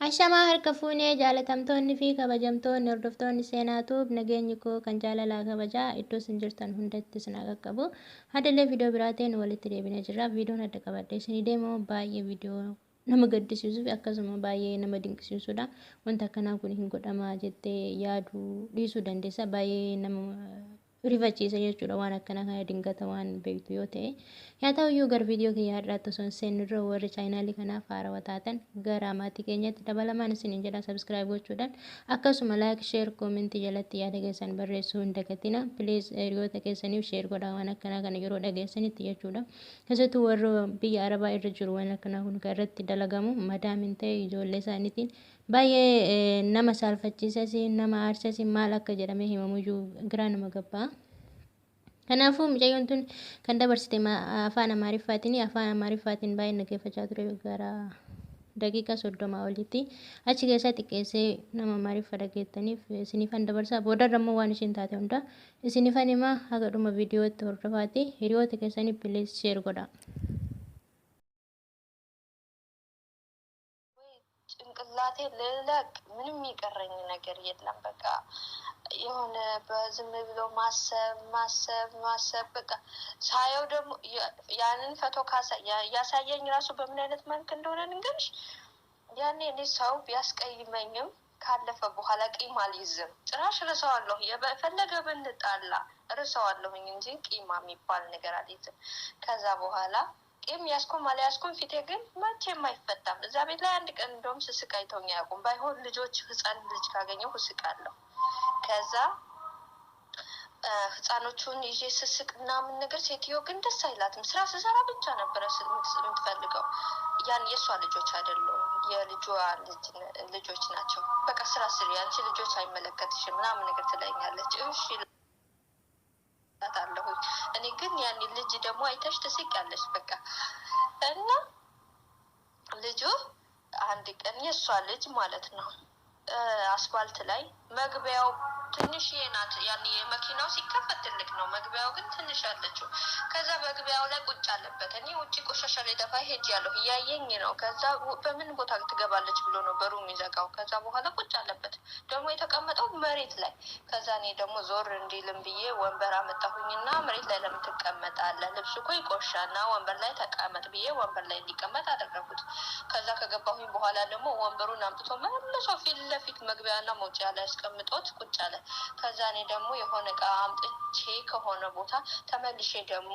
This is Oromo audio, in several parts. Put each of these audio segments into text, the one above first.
Ashamaa harka fuunee jaalatamtoonni fi kabajamtoonni hordoftoonni seenaatuuf nageenyi koo kan jaalalaa kabajaa iddoo isin jirtan hundatti isin qaqqabu. Hadallee viidiyoo biraatiin walitti deebinee jirra. Viidiyoon adda qabadhee isinii deemu baay'ee viidiyoo nama gaddisiisuu fi akkasuma baay'ee nama dinqisiisudha. Wanta akkanaa kun hin godhama jettee yaaduu dhiisuu dandeessa. Baay'ee nama rifachiisa jechuudha waan akkana kana dingata waan beektu yoo ta'e. Yaa ta'uyyuu gara viidiyoo kiyya har'aatti osoo hin seennirra warri chaayinaalii kanaaf haarawaa taatan gara maatii keenyatti dabalamaan isiniin jedha sabskiraayib gochuudhaan akkasuma laayik sheer koomentii jalatti yaada keessan barreessuu hin dagatina. Pilees hiriyoota keessaniif sheer godhaa waan akkanaa kana yeroo dhageessanitti jechuudha. Keessattuu warra biyya arabaa irra jiru waan akkanaa kun kan irratti dalagamu madaamin ta'e ijoollee isaaniitiin baay'ee nama saalfachiisas nama aarsas maal akka jedhamee himamuyyuu giraa nama gabbaa. Kanaafuu mucayyoon tun kan dabarsite afaan Amaariffaatiin baay'ee dhaggeeffachaa ture gara daqiiqaa 30 olitti achi keessaa xiqqeessee nama Amaariffa dhaggeettaniif isinifan dabarsaa boodarra immoo waan ishiin taate hunda isinifan himaa haga dhuma viidiyootti hordofaati hiriyoota keessaniif pilees sheer godhaa. ጭንቅላቴ ልለቅ ምንም የሚቀረኝ ነገር የለም። በቃ የሆነ በዝም ብሎ ማሰብ በቃ ሳየው ደግሞ ያንን ፎቶ ያሳየኝ ራሱ በምን አይነት መልክ እንደሆነ እንግዲህ ያኔ እኔ ሰው ቢያስቀይመኝም ካለፈ በኋላ ቂም አልይዝም። ጭራሽ እረሳዋለሁ። የፈለገ ብንጣላ እረሳዋለሁኝ እንጂ ቂም የሚባል ነገር አልይዝም። ከዛ በኋላ ቂም ያስኩም አልያዝኩም ፊቴ ግን መቼም አይፈታም። እዛ ቤት ላይ አንድ ቀን እንደውም ስስቅ አይተውኝ አያውቁም። ባይሆን ልጆች ህፃን ልጅ ካገኘው እስቃለሁ። ከዛ ህፃኖቹን ይዤ ስስቅ ምናምን ነገር ሴትዮ ግን ደስ አይላትም። ስራ ስሰራ ብቻ ነበረ የምትፈልገው። ያን የእሷ ልጆች አይደሉም የልጇ ልጆች ናቸው። በቃ ስራ ስሪ አንቺ ልጆች አይመለከትሽም ምናምን ነገር ትለኛለች። እሺ አለሁኝ እኔ ግን ያን ልጅ ደግሞ አይተሽ ትስቂያለሽ በቃ እና ልጁ አንድ ቀን የሷ ልጅ ማለት ነው አስፋልት ላይ መግቢያው ትንሽ ናት። ያን የመኪናው ሲከፈት ትልቅ ነው፣ መግቢያው ግን ትንሽ አለችው። ከዛ መግቢያው ላይ ቁጭ አለበት። እኔ ውጪ ቆሻሻ ላይ ደፋ ሄጃለሁ፣ እያየኝ ነው። ከዛ በምን ቦታ ትገባለች ብሎ ነው በሩ የሚዘጋው። ከዛ በኋላ ቁጭ አለበት ደግሞ የተቀመጠው መሬት ላይ። ከዛ እኔ ደግሞ ዞር እንዲልም ብዬ ወንበር አመጣሁኝና መሬት ላይ ለምን ትቀመጣለህ? ልብሱ እኮ ይቆሻና ወንበር ላይ ተቀመጥ ብዬ ወንበር ላይ እንዲቀመጥ አደረኩት። ከዛ ከገባሁኝ በኋላ ደግሞ ወንበሩን አምጥቶ መልሶ ፊት ለፊት መግቢያና መውጫ ላይ አስቀምጦት ቁጭ አለ። ከዛ እኔ ደግሞ የሆነ እቃ አምጥቼ ከሆነ ቦታ ተመልሼ ደግሞ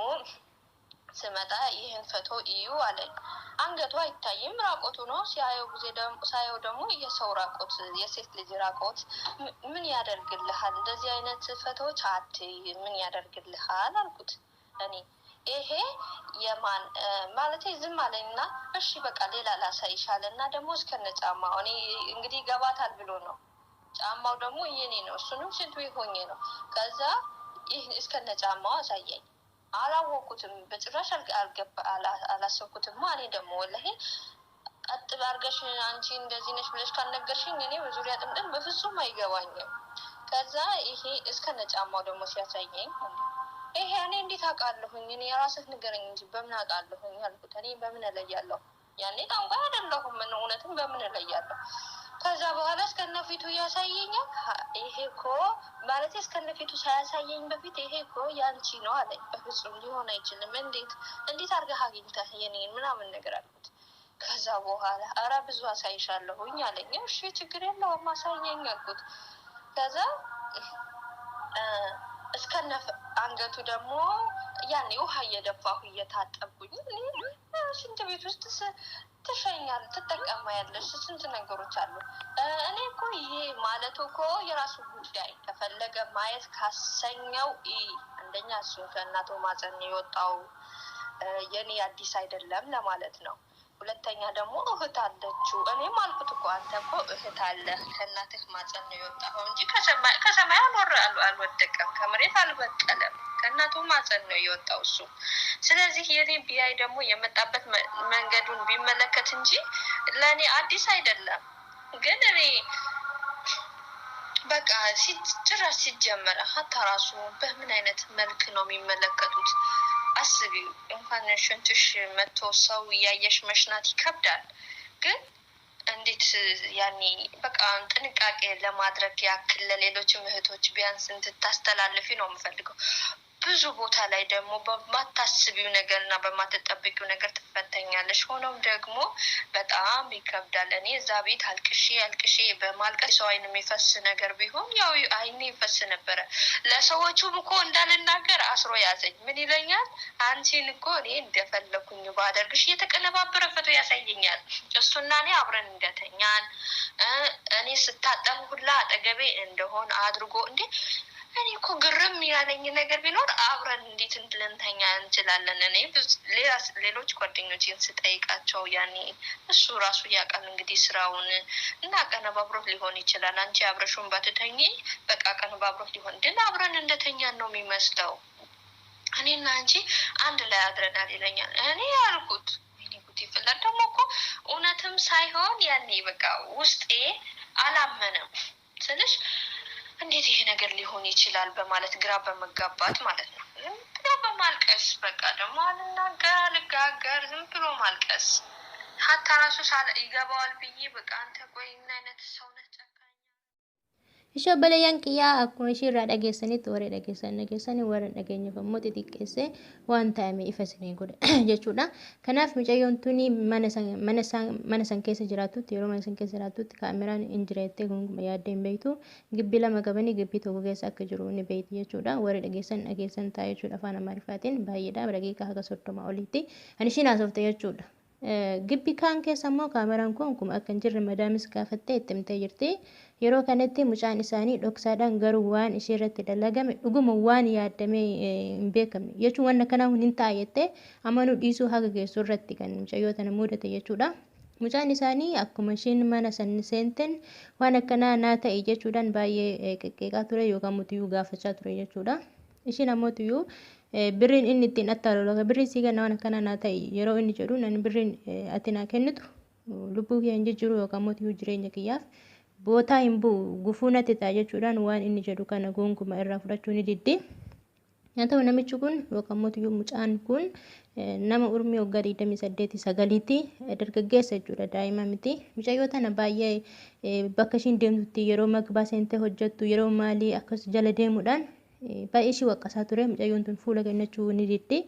ስመጣ ይህን ፎቶ እዩ አለኝ። አንገቱ አይታይም፣ ራቆቱ ነው። ሳየው ደግሞ የሰው ራቆት፣ የሴት ልጅ ራቆት ምን ያደርግልሃል? እንደዚህ አይነት ፎቶዎች አትይ፣ ምን ያደርግልሃል አልኩት። እኔ ይሄ የማን ማለት ዝም አለኝና እሺ በቃ ሌላ ላሳይሻለና ደግሞ እስከነ ጫማው እኔ እንግዲህ ገባታል ብሎ ነው። ጫማው ደግሞ የኔ ነው። እሱንም ሽንት ቤት ሆኜ ነው። ከዛ ይህ እስከነ ጫማው አሳየኝ። አላወኩትም፣ በጭራሽ አላሰብኩትም። እኔ ደግሞ ወላሂ ቀጥ ባርገሽ አንቺ እንደዚህ ነሽ ብለሽ ካልነገርሽኝ እኔ በዙሪያ ጥምጥም በፍጹም አይገባኝም። ከዛ ይሄ እስከነ ጫማው ደግሞ ሲያሳየኝ ይሄ እኔ እንዴት አውቃለሁኝ? እኔ የራስህ ንገረኝ እንጂ በምን አውቃለሁኝ አልኩት። እኔ በምን እለያለሁ? ያኔ ጠንቋይ አይደለሁም። ምን እውነትም በምን እለያለሁ? ከዛ በኋላ እስከነፊቱ ያሳየኛል። ይሄ እኮ ማለት እስከነፊቱ ሳያሳየኝ በፊት ይሄ እኮ ያንቺ ነው አለኝ። በፍጹም ሊሆን አይችልም። እንዴት አድርገህ አግኝተህ የኔን ምናምን ነገር አልኩት። ከዛ በኋላ ኧረ ብዙ አሳይሻለሁኝ አለኝ። እሺ ችግር የለውም አሳየኝ አልኩት። ከዛ እስከነ አንገቱ ደግሞ ያኔ ውሃ እየደፋሁ እየታጠብኩኝ ሽንት ቤት ውስጥ ትሸኛል ትጠቀማያለሽ፣ ስንት ነገሮች አሉ። እኔ እኮ ይሄ ማለቱ እኮ የራሱ ጉዳይ፣ ከፈለገ ማየት ካሰኘው አንደኛ እሱ ከእናቱ ማፀን የወጣው የኔ አዲስ አይደለም ለማለት ነው። ሁለተኛ ደግሞ እህት አለችው። እኔም አልኩት እኮ አንተ እኮ እህት አለ ከእናትህ ማፀን ነው የወጣው እንጂ ከሰማይ አልወደቀም፣ ከመሬት አልበቀለም፣ ከእናቱ ማፀን ነው የወጣው እሱ። ስለዚህ የኔ ቢያይ ደግሞ የመጣበት መንገዱን ቢመለከት እንጂ ለእኔ አዲስ አይደለም። ግን እኔ በቃ ጭራሽ ሲጀመረ ሀታ ራሱ በምን አይነት መልክ ነው የሚመለከቱት? አስቢ እንኳን ሽንትሽ መጥቶ ሰው እያየሽ መሽናት ይከብዳል። ግን እንዴት ያኔ በቃ ጥንቃቄ ለማድረግ ያክል ለሌሎችም እህቶች ቢያንስ እንድታስተላልፊ ነው የምፈልገው። ብዙ ቦታ ላይ ደግሞ በማታስቢው ነገርና በማትጠብቂው ነገር ትፈተኛለሽ። ሆኖም ደግሞ በጣም ይከብዳል። እኔ እዛ ቤት አልቅሼ በማልቀስ ሰው አይን የሚፈስ ነገር ቢሆን ያው አይኔ ይፈስ ነበረ። ለሰዎቹም እኮ እንዳልናገር አስሮ ያዘኝ። ምን ይለኛል? አንቺን እኮ እኔ እንደፈለኩኝ ባደርግሽ የተቀነባበረ ፎቶ ያሳየኛል። እሱና እኔ አብረን እንደተኛን እኔ ስታጠብ ሁላ አጠገቤ እንደሆን አድርጎ እንዴ እኔ እኮ ግርም ያለኝ ነገር ቢኖር አብረን እንዴት ልንተኛ እንችላለን? እኔ ሌሎች ጓደኞቼን ስጠይቃቸው ያኔ እሱ ራሱ ያውቃል እንግዲህ ስራውን እና ቀነባብሮት ሊሆን ይችላል። አንቺ አብረሹን ባትተኝ በቃ ቀነባብሮት ሊሆን ግን አብረን እንደተኛን ነው የሚመስለው። እኔና አንቺ አንድ ላይ አድረናል ይለኛል። እኔ ያልኩት ይፈላል ደግሞ እኮ እውነትም ሳይሆን ያኔ በቃ ውስጤ አላመነም ስልሽ እንዴት ይሄ ነገር ሊሆን ይችላል በማለት ግራ በመጋባት ማለት ነው። ዝም ብሎ በማልቀስ በቃ ደግሞ አልናገር አልጋገር ዝም ብሎ ማልቀስ ሀታ ራሱ ይገባዋል ብዬ በቃ አንተ ቆይ ምን አይነት ሰው ነህ ጨካኝ Isho balayan kiya akkuma ishii irraa dhageessanitti warra dhageessanii warra dhageenyaaf ammoo xixiqqeessee waan ta'ame ifasanii godha jechuudha. Kanaaf mucayyoon tuni mana san keessa jiraatutti yeroo mana san keessa jiraatutti kaameraan hin jireettee gunguma yaaddee hin beektu gibbii lama qabanii gibbii tokko keessa akka jiru ni beekti jechuudha. Warra dhageessan ta'a jechuudha afaan Amaariffaatiin baay'eedha daqiiqaa haga 30 olitti ani ishiin haasofte jechuudha. Gibbii kaan keessa ammoo kaameraan kun akkuma akka hin jirre madaamis gaafattee itti himtee jirti. Yeroo kanatti mucaan isaanii dhoksaadhaan garuu waan ishee irratti dalagame dhuguma waan yaadamee hin beekamne jechuun waan akkanaa hin taa'ettee amanuu dhiisuu haga geessu irratti kan mucayyoota mudate jechuudha. Mucaan isaanii akkuma isheen mana san seenten waan akkanaa naa ta'e jechuudhaan baay'ee qeqqeeqaa ture yookaan mutiyuu gaafachaa ture jechuudha. Ishiin ammoo tuyyuu birriin inni ittiin attaalu birrii sii ganna waan akkanaa naa ta'e yeroo inni jedhu nan birriin ati naa kennitu lubbuu kiyya hin jijjiiru yookaan mutiyuu jireenya kiyyaaf bootaa hin bu'u gufuu natti ta'a jechuudhaan waan inni jedhu kana gonguma irraa fudhachuu ni diddi. Haa ta'u namichi kun yookaan mootiyyuu mucaan kun nama umrii waggaa 28 dargaggeessa jechuudha daa'ima miti. Mucayyoo tana baay'ee bakka ishiin deemtutti yeroo magbaa seentee hojjettu yeroo maalii akkas jala deemuudhaan baay'ee ishii waqqasaa ture. Mucayyoon tun fuula kennachuu ni diddi.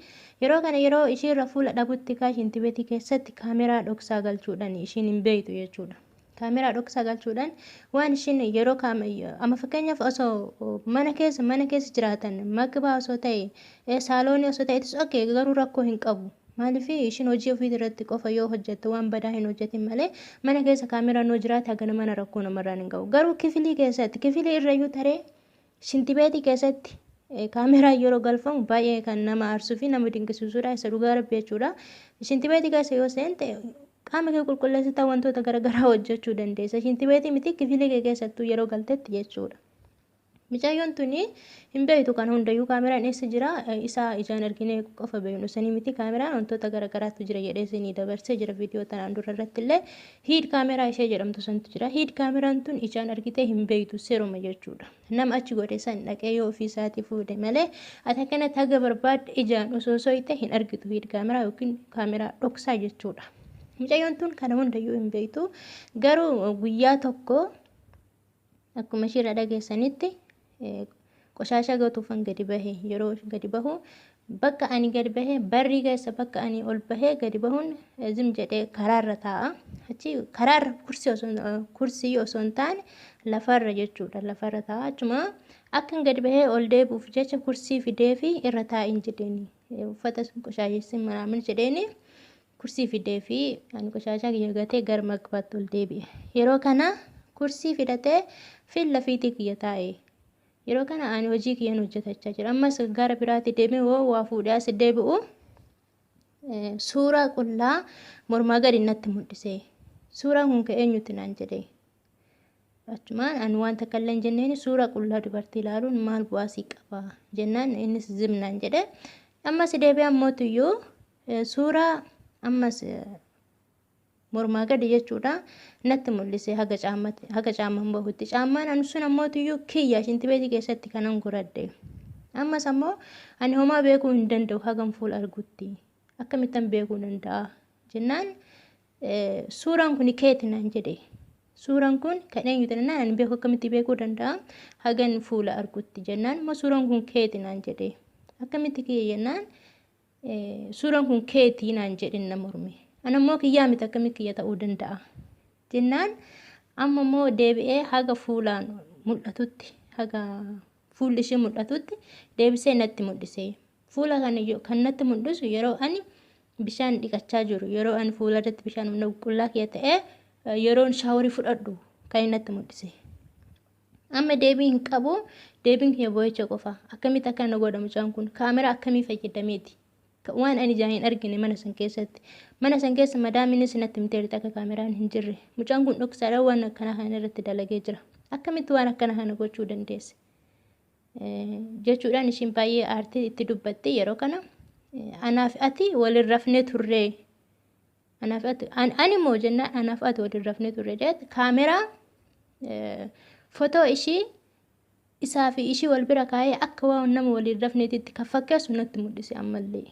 Yeroo kana yeroo ishii irra fuula dhabutti kaashin tibeetii keessatti kaameraa dhoksaa galchuudhaan ishiin hin beektu jechuudha. Kaameraa dhoksaa galchuudhaan waan ishiin yeroo amma fakkeenyaaf osoo mana keessa jiraatan magbaa osoo ta'e saaloonii osoo ta'e okay garuu rakkoo hin qabu. Maaliif ishiin hojii ofii irratti qofa yoo hojjette waan badaa hin hojjetin malee mana keessa kaameraan yoo jiraate hagana mana rakkoo namarraan hin qabu. Garuu kifilii irrayyuu taree shintibeetii keessatti kaameraa yeroo galfamu baay'ee kan nama aarsuu fi nama dinqisiisuudha. Isa dhugaa rabbi jechuudha. Shintibeetii keessa yoo seente qaama kee qulqulleessitaa wantoota garaagaraa hojjechuu dandeessa. Shintibeetii miti kifilii kee keessattuu yeroo galtetti jechuudha. Mucayyoon tuni hin beektu kan hundayyuu kaameraan eessa jira isaa ijaan arginee qofa beeknu sanii miti kaameraan wantoota garaagaraatu jira jedhee isinii dabarsee jira viidiyoo tanaan dura irratti illee hiid kaameraa ishee jedhamtu santu jira. Hiid kaameraan tun ijaan argitee hin beektu seeruma jechuudha. Nama achi godhe san dhaqee yoo ofii isaatii fuudhe malee ati akkanatti haga barbaadde ijaan osoo soite hin argitu hiid kaameraa yookiin kaameraa dhoksaa jechuudha. Mucayyoon tun kana hundayyuu hin beektu garuu guyyaa tokko akkuma ishee irra dhageessanitti qoshasha gatuufan gadi bahe yeroo gadi bahu bakka ani gadi bahe barri keessa bakka ani ol bahe gadi bahuun zim jedhee karaarra taa'a. Achi karaarra kursii osoo hin taane lafarra jechuudha lafarra taa'a. Achuma akkan gadi bahee ol deebi'uuf jecha kursii fidee fi irra taa'in jedheeni uffata qoshasheessin manaamin jedheeni kursii fidee fi ani qoshashaa kiyya gatee gara magbaatti ol deebi'e. Yeroo kana kursii fidatee filla fiitii kiyya taa'e. Yeroo kana ani hojii kiyyaan hojjetachaa jira. Ammas gara biraatti deemee waa fuudhee as deebi'u suuraa qullaa mormaa gadi natti mul'ise. Suuraan kun eenyuti naan jedhee. Achumaan ani waan takka illee hin jenneen suuraa qullaa dubartii ilaaluun maal bu'aa qaba jennaan innis zimnaan jedhe. Ammas deebi'ee ammootiyyuu suuraa ammas mormaa gadi jechuudha natti mul'ise haga caammaan bahutti. Caammaan ani sun ammootiyyuu kiyya shintibeetii keessatti kanan guradde. Ammas ammoo ani homaa beekuu hin danda'u hagam fuula argutti akkamittan beekuu danda'a jennaan suuraan kun keeti naan jedhe. Suuraan kun kan eenyu jennaan beeku akkamitti beekuu danda'a? Hagan fuula argutti jennaan immoo suuraan kun keeti naan jedhe. Akkamitti kiyya jennaan suuraan kun keetii naan jedhe na morme. Ana immoo kiyyaa miti akkamitti kiyya ta'uu danda'a? Jennaan amma immoo deebi'ee haga fuulaan mul'atutti haga fuulli ishee mul'atutti deebisee natti mul'ise. Fuula kana kan natti mul'isu yeroo ani bishaan dhiqachaa jiru, yeroo ani fuula irratti bishaan qulqullaa kiyya ta'ee yeroon shaaworii fudhadhu kan natti mul'ise. Amma deebii hin qabu, deebiin kiyya boo'icha qofa. Akkamitti akka na godha mucaan kun? Kaameraa akkamii fayyadameeti? Waan ani ijaan hin argine mana san keessatti. Mana san keessa madaaminis natti miteerti akka kaameraan hin jirre. Mucaan kun dhoksaadhaan waan akkana kana irratti dalagee jira. Akkamitti waan akkana kana gochuu dandeesse? Jechuudhaan ishiin baay'ee aartii itti dubbatti yeroo kana. Anaaf ati waliin rafnee turree. Anaaf ati ani immoo jennaan anaaf ati waliin rafnee turree jedhe kaameraa footoo ishii isaa fi ishii wal bira kaayee akka waan nama waliin rafneetitti kan fakkeessu natti mul'ise ammallee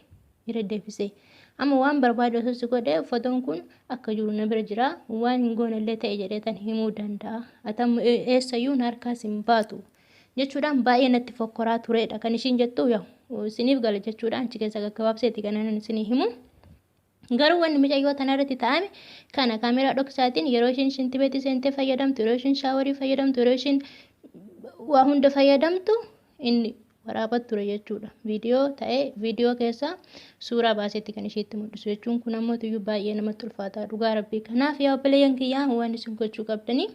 irra deebisee. Amma waan barbaadu osoo godhee footoon kun akka jiru na bira jira. Waan hin goonellee ta'e jedhee tan himuu danda'a. Atam eessayyuu harkaas hin baatu. Jechuudhaan baay'ee natti fokkoraa turedha. Kan ishiin jettu yoo isiniif gala jechuudhaan achi keessa gaggabaabseeti kan ani isinii himu. Garuu wanni mucayyoo tanarratti ta'ame kana kaameraa dhoksaatiin yeroo ishiin shintibeetii seentee fayyadamtu, yeroo ishiin shaaworii fayyadamtu, yeroo ishiin waa hunda fayyadamtu inni waraabaa ture jechuudha. Viidiyoo ta'ee viidiyoo keessa suuraa baasetti kan isheetti mul'isu jechuun kun ammoo tuyyuu baay'ee namatti ulfaata dhugaa rabbii. Kanaaf yaa obboleeyyan kiyyaa waan isin gochuu qabdanii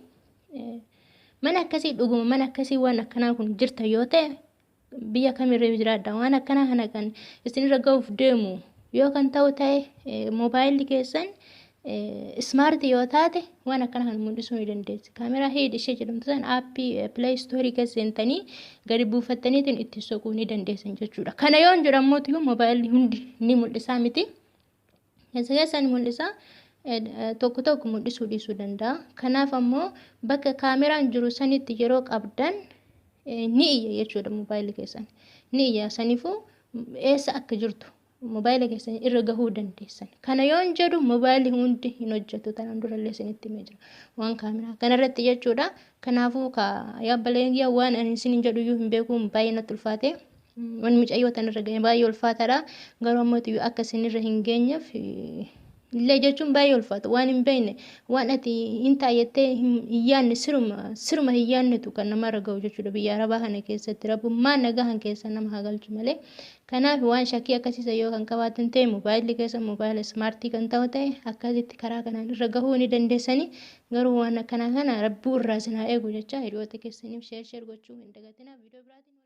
mana akkasii dhuguma mana akkasii waan akkanaa kun jirta yoo ta'e biyya kamirra jiraadha waan akkanaa kana kan isinirra ga'uuf deemu yoo kan ta'u ta'e moobaayilli keessan smart yoo taate waan akkana kan mul'isuu ni dandeessi. Kaameraa heed ishee jedhamtu san aappii play store keessa seentanii gadi buufattaniitiin itti soquu ni dandeessan jechuudha. Kana yoo hin jedhamu moobaayilli hundi ni mul'isaa miti. Keessa ni mul'isaa. Tokko tokko mul'isuu dhiisuu danda'a. Kanaaf ammoo bakka kaameraan jiru sanitti yeroo qabdan ni iyya jechuudha moobaayilli keessan. Ni iyya saniifuu eessa akka jirtu moobaayila keessan irra gahuu dandeessan. Kana yoo hin jedhu moobaayilli hundi hin hojjetu tanaan durallee isinitti himee jira. Waan kaameraa kanarratti jechuudha. Kanaafuu yaabbaleen waan ani isin jedhu iyyuu hin beeku baay'ee natti ulfaate. Waan mucayyoo tanarra ga'e baay'ee ulfaataadha. Garuu ammoo akka isinirra hin geenyeef illee jechuun baay'ee ulfaata. Waan hin beekne waan ati hin taayyattee hin yaadne siruma hin yaadnetu kan namarra ga'u jechuudha. Biyya Arabaa kana keessatti rabbummaan nagahan keessa nama haa galchu malee. Kanaaf waan shakkii akkasiisa yoo kan qabaatan ta'e moobaayilli keessa moobaayila smaartii kan ta'u ta'e akkasitti karaa kanaan irra gahuu ni dandeessanii. Garuu waan akkanaa kana rabbuu irraa isin haa eegu jecha hiriyoota keessaniif sheer gochuu hin dagatinaa. Viidiyoo biraatiin